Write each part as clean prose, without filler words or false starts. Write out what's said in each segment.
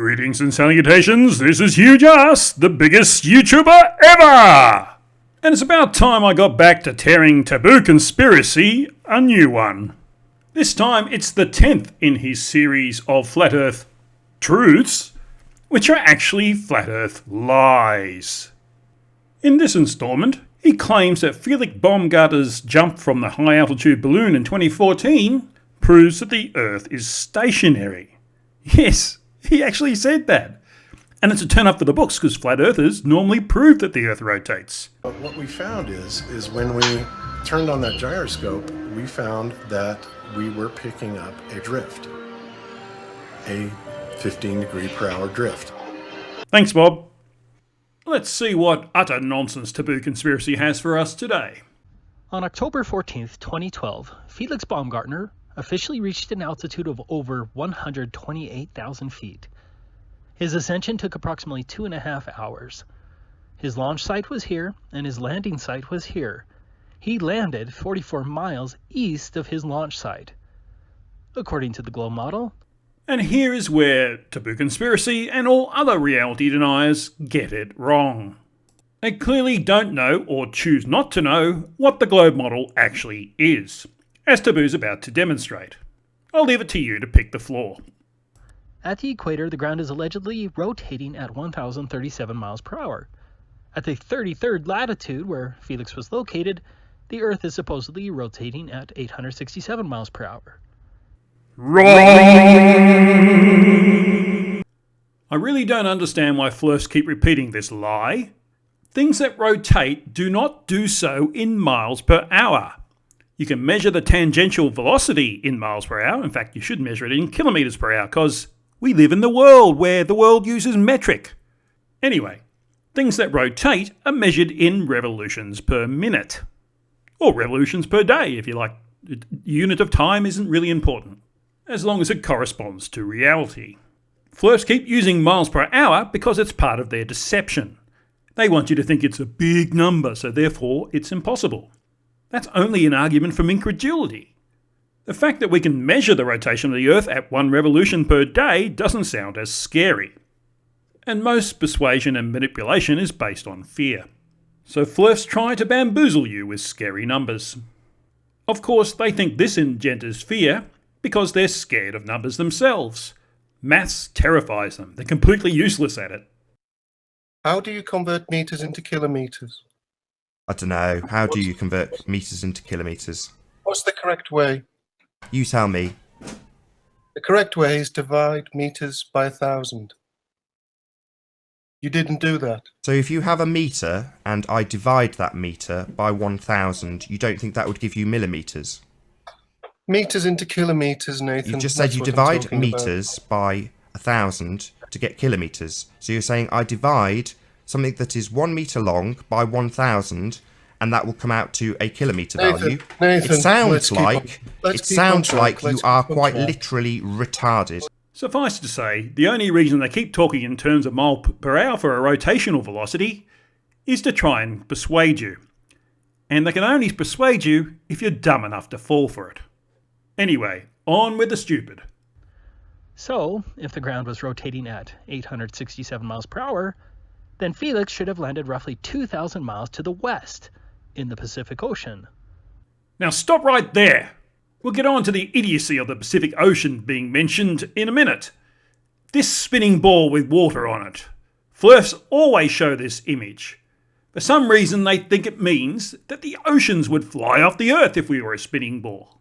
Greetings and salutations, this is Huge Ass, the biggest YouTuber ever! And it's about time I got back to tearing Taboo Conspiracy a new one. This time it's the 10th in his series of Flat Earth truths, which are actually Flat Earth lies. In this installment, he claims that Felix Baumgartner's jump from the high altitude balloon in 2014 proves that the Earth is stationary. Yes, he actually said that. And it's a turn up for the books because flat earthers normally prove that the Earth rotates. What we found is when we turned on that gyroscope, we found that we were picking up a drift. A 15-degree-per-hour drift. Thanks, Bob. Let's see what utter nonsense Taboo Conspiracy has for us today. On October 14th, 2012, Felix Baumgartner officially reached an altitude of over 128,000 feet. His ascension took approximately 2.5 hours. His launch site was here, and his landing site was here. He landed 44 miles east of his launch site, according to the globe model. And here is where Taboo Conspiracy and all other reality deniers get it wrong. They clearly don't know, or choose not to know, what the globe model actually is, as Taboo's about to demonstrate. I'll leave it to you to pick the flaw. At the equator, the ground is allegedly rotating at 1,037 miles per hour. At the 33rd latitude, where Felix was located, the Earth is supposedly rotating at 867 miles per hour. Wrong! I really don't understand why flirts keep repeating this lie. Things that rotate do not do so in miles per hour. You can measure the tangential velocity in miles per hour. In fact, you should measure it in kilometres per hour because we live in the world where the world uses metric. Anyway, things that rotate are measured in revolutions per minute. Or revolutions per day, if you like. The unit of time isn't really important, as long as it corresponds to reality. Flirts keep using miles per hour because it's part of their deception. They want you to think it's a big number, so therefore it's impossible. That's only an argument from incredulity. The fact that we can measure the rotation of the Earth at 1 revolution per day doesn't sound as scary. And most persuasion and manipulation is based on fear. So flirts try to bamboozle you with scary numbers. Of course, they think this engenders fear because they're scared of numbers themselves. Maths terrifies them. They're completely useless at it. How do you convert meters into kilometers? I don't know. How do you convert meters into kilometers? What's the correct way? You tell me. The correct way is divide meters by 1,000. You didn't do that. So if you have a meter and I divide that meter by 1,000, you don't think that would give you millimeters? Meters into kilometers, Nathan. You just said you divide meters by 1,000 to get kilometers. So you're saying I divide something that is 1 meter long by 1,000, and that will come out to a kilometer value. Nathan, it sounds like you are quite literally retarded. Suffice to say, the only reason they keep talking in terms of mile per hour for a rotational velocity is to try and persuade you. And they can only persuade you if you're dumb enough to fall for it. Anyway, on with the stupid. So, if the ground was rotating at 867 miles per hour, then Felix should have landed roughly 2,000 miles to the west in the Pacific Ocean. Now stop right there. We'll get on to the idiocy of the Pacific Ocean being mentioned in a minute. This spinning ball with water on it. Flirts always show this image. For some reason they think it means that the oceans would fly off the Earth if we were a spinning ball.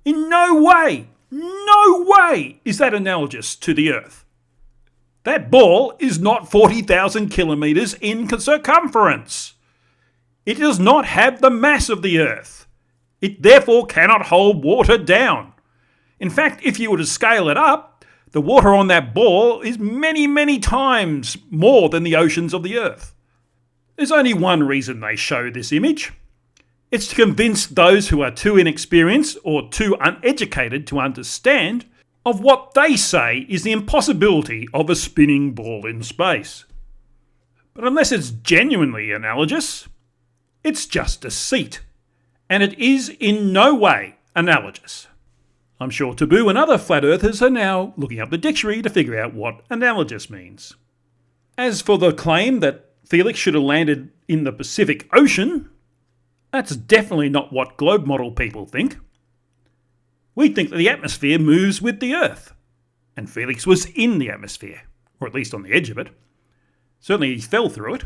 In no way is that analogous to the Earth. That ball is not 40,000 kilometres in circumference. It does not have the mass of the Earth. It therefore cannot hold water down. In fact, if you were to scale it up, the water on that ball is many, many times more than the oceans of the Earth. There's only one reason they show this image. It's to convince those who are too inexperienced or too uneducated to understand of what they say is the impossibility of a spinning ball in space. But unless it's genuinely analogous, it's just deceit, and it is in no way analogous. I'm sure Taboo and other flat earthers are now looking up the dictionary to figure out what analogous means. As for the claim that Felix should have landed in the Pacific Ocean, that's definitely not what globe model people think. We think that the atmosphere moves with the Earth, and Felix was in the atmosphere, or at least on the edge of it. Certainly he fell through it,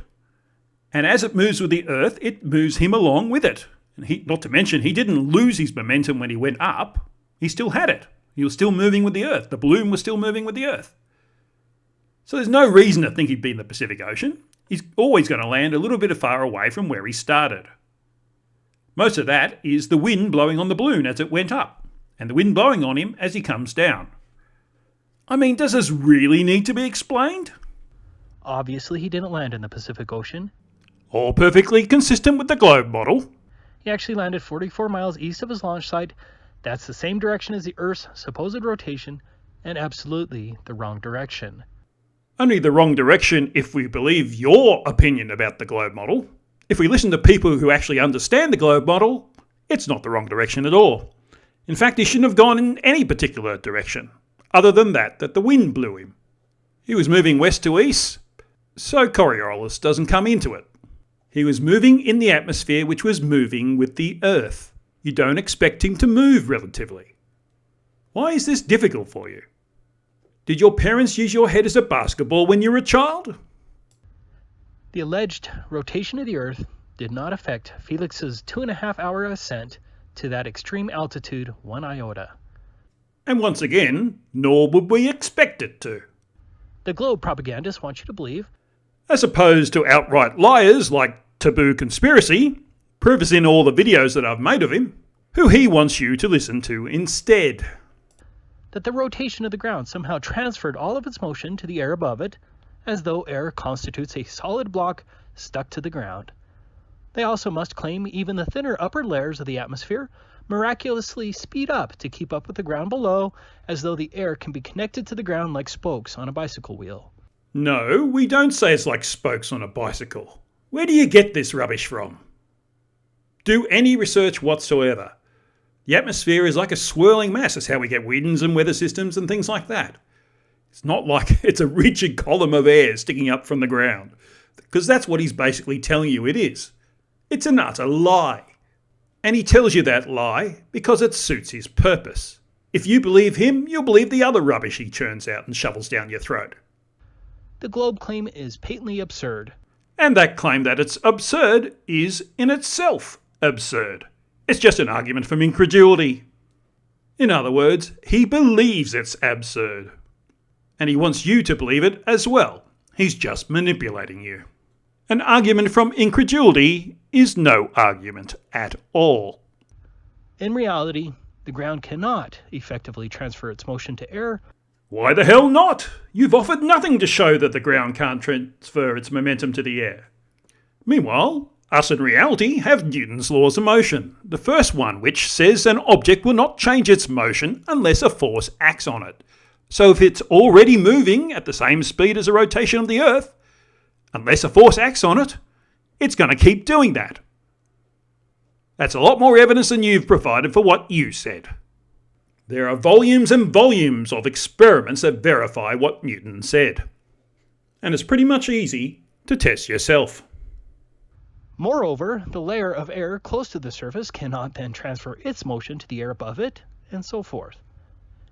and as it moves with the Earth, it moves him along with it. And not to mention, he didn't lose his momentum when he went up. He still had it. He was still moving with the Earth. The balloon was still moving with the Earth. So there's no reason to think he'd be in the Pacific Ocean. He's always going to land a little bit far away from where he started. Most of that is the wind blowing on the balloon as it went up, and the wind blowing on him as he comes down. I mean, does this really need to be explained? Obviously, he didn't land in the Pacific Ocean. All perfectly consistent with the globe model. He actually landed 44 miles east of his launch site. That's the same direction as the Earth's supposed rotation, and absolutely the wrong direction. Only the wrong direction if we believe your opinion about the globe model. If we listen to people who actually understand the globe model, it's not the wrong direction at all. In fact, he shouldn't have gone in any particular direction, other than that the wind blew him. He was moving west to east, so Coriolis doesn't come into it. He was moving in the atmosphere which was moving with the Earth. You don't expect him to move relatively. Why is this difficult for you? Did your parents use your head as a basketball when you were a child? The alleged rotation of the Earth did not affect Felix's 2.5-hour ascent to that extreme altitude 1 iota. And once again, nor would we expect it to. The globe propagandists want you to believe, as opposed to outright liars like Taboo Conspiracy, prove us in all the videos that I've made of him, who he wants you to listen to instead. that the rotation of the ground somehow transferred all of its motion to the air above it, as though air constitutes a solid block stuck to the ground. They also must claim even the thinner upper layers of the atmosphere miraculously speed up to keep up with the ground below, as though the air can be connected to the ground like spokes on a bicycle wheel. No, we don't say it's like spokes on a bicycle. Where do you get this rubbish from? Do any research whatsoever. The atmosphere is like a swirling mass. It's how we get winds and weather systems and things like that. It's not like it's a rigid column of air sticking up from the ground, because that's what he's basically telling you it is. It's an utter lie. And he tells you that lie because it suits his purpose. If you believe him, you'll believe the other rubbish he churns out and shovels down your throat. The globe claim is patently absurd. And that claim that it's absurd is in itself absurd. It's just an argument from incredulity. In other words, he believes it's absurd. And he wants you to believe it as well. He's just manipulating you. An argument from incredulity is no argument at all. In reality, the ground cannot effectively transfer its motion to air. Why the hell not? You've offered nothing to show that the ground can't transfer its momentum to the air. Meanwhile, us in reality have Newton's laws of motion, the first one which says an object will not change its motion unless a force acts on it. So if it's already moving at the same speed as the rotation of the Earth, unless a force acts on it, it's going to keep doing that. That's a lot more evidence than you've provided for what you said. There are volumes and volumes of experiments that verify what Newton said. And it's pretty much easy to test yourself. Moreover, the layer of air close to the surface cannot then transfer its motion to the air above it, and so forth.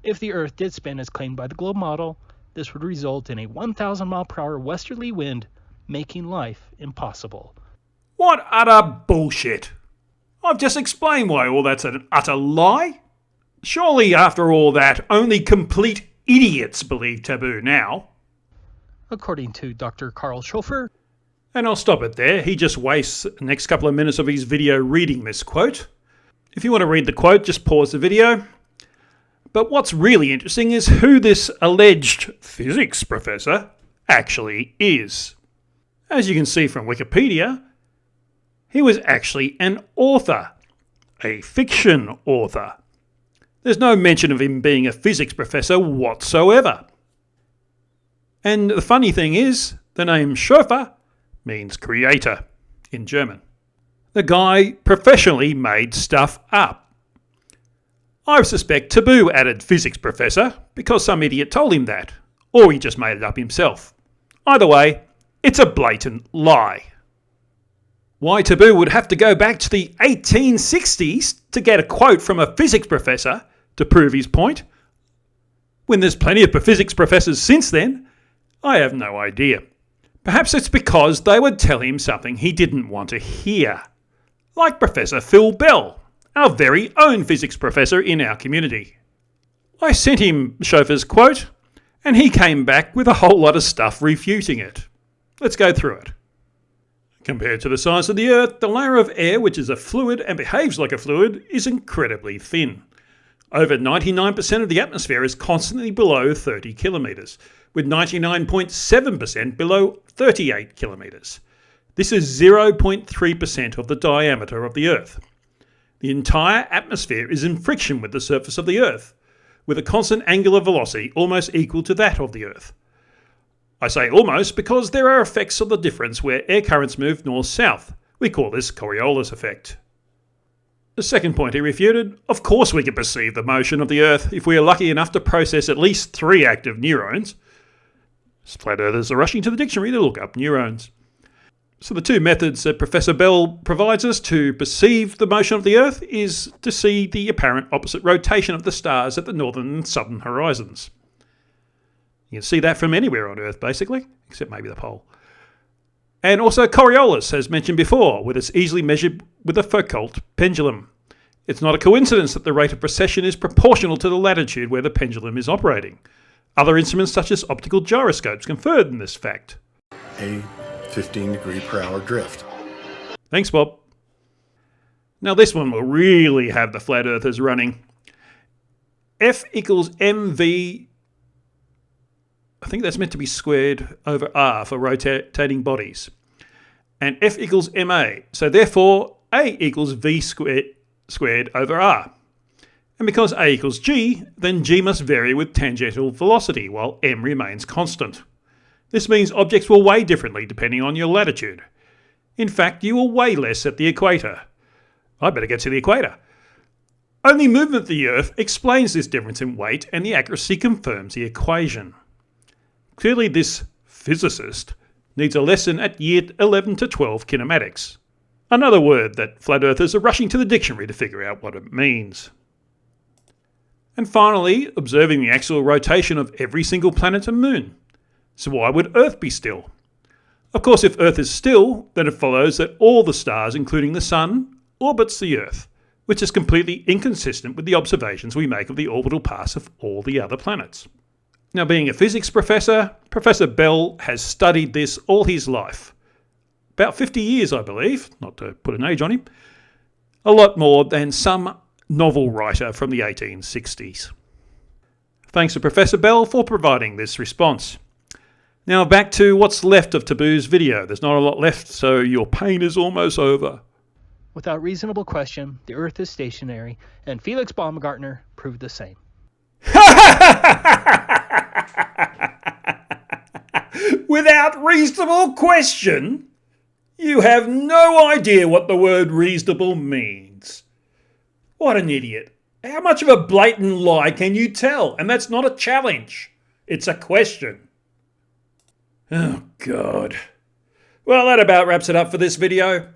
If the Earth did spin as claimed by the globe model, this would result in a 1,000 mile per hour westerly wind, making life impossible. What utter bullshit! I've just explained why all that's an utter lie. Surely after all that, only complete idiots believe Taboo now. According to Dr. Carl Schofer, and I'll stop it there. He just wastes the next couple of minutes of his video reading this quote. If you want to read the quote, just pause the video. But what's really interesting is who this alleged physics professor actually is. As you can see from Wikipedia, he was actually an author, a fiction author. There's no mention of him being a physics professor whatsoever. And the funny thing is, the name Schofer means creator in German. The guy professionally made stuff up. I suspect Taboo added physics professor because some idiot told him that, or he just made it up himself. Either way, it's a blatant lie. Why Taboo would have to go back to the 1860s to get a quote from a physics professor to prove his point, when there's plenty of physics professors since then, I have no idea. Perhaps it's because they would tell him something he didn't want to hear. Like Professor Phil Bell, our very own physics professor in our community. I sent him Chauffeur's quote, and he came back with a whole lot of stuff refuting it. Let's go through it. Compared to the size of the Earth, the layer of air, which is a fluid and behaves like a fluid, is incredibly thin. Over 99% of the atmosphere is constantly below 30 kilometres, with 99.7% below 38 kilometres. This is 0.3% of the diameter of the Earth. The entire atmosphere is in friction with the surface of the Earth, with a constant angular velocity almost equal to that of the Earth. I say almost because there are effects of the difference where air currents move north-south. We call this Coriolis effect. The second point he refuted, of course we can perceive the motion of the Earth if we are lucky enough to process at least 3 active neurons. Flat earthers are rushing to the dictionary to look up neurons. So the 2 methods that Professor Bell provides us to perceive the motion of the Earth is to see the apparent opposite rotation of the stars at the northern and southern horizons. You can see that from anywhere on Earth basically, except maybe the pole. And also Coriolis, as mentioned before, with its easily measured with a Foucault pendulum. It's not a coincidence that the rate of precession is proportional to the latitude where the pendulum is operating. Other instruments such as optical gyroscopes confirm this fact. A 15 degree per hour drift. Thanks, Bob. Now this one will really have the flat earthers running. F equals mv, I think that's meant to be squared over r for rotating bodies. And F equals ma, so therefore A equals v squared over r. And because A equals g, then g must vary with tangential velocity while m remains constant. This means objects will weigh differently depending on your latitude. In fact, you will weigh less at the equator. I better get to the equator. Only movement of the Earth explains this difference in weight, and the accuracy confirms the equation. Clearly this physicist needs a lesson at year 11 to 12 kinematics. Another word that flat earthers are rushing to the dictionary to figure out what it means. And finally, observing the axial rotation of every single planet and moon. So why would Earth be still? Of course, if Earth is still, then it follows that all the stars, including the Sun, orbits the Earth, which is completely inconsistent with the observations we make of the orbital paths of all the other planets. Now, being a physics professor, Professor Bell has studied this all his life. About 50 years, I believe, not to put an age on him. A lot more than some novel writer from the 1860s. Thanks to Professor Bell for providing this response. Now back to what's left of Taboo's video. There's not a lot left, so your pain is almost over. Without reasonable question, the Earth is stationary, and Felix Baumgartner proved the same. Without reasonable question? You have no idea what the word reasonable means. What an idiot. How much of a blatant lie can you tell? And that's not a challenge. It's a question. Oh, God. Well, that about wraps it up for this video.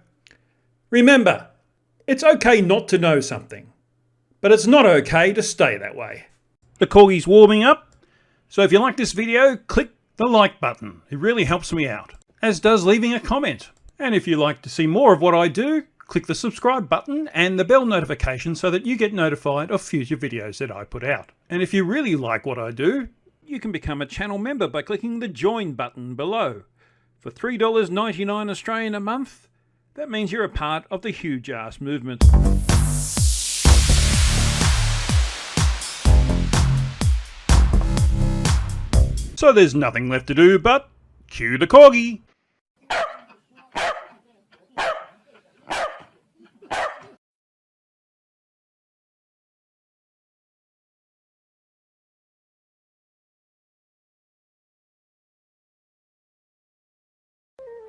Remember, it's okay not to know something, but it's not okay to stay that way. The corgi's warming up, so if you like this video, click the like button. It really helps me out, as does leaving a comment. And if you'd like to see more of what I do, click the subscribe button and the bell notification so that you get notified of future videos that I put out. And if you really like what I do, you can become a channel member by clicking the join button below. For $3.99 Australian a month, that means you're a part of the huge ass movement. So there's nothing left to do but cue the corgi.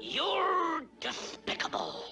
You're despicable.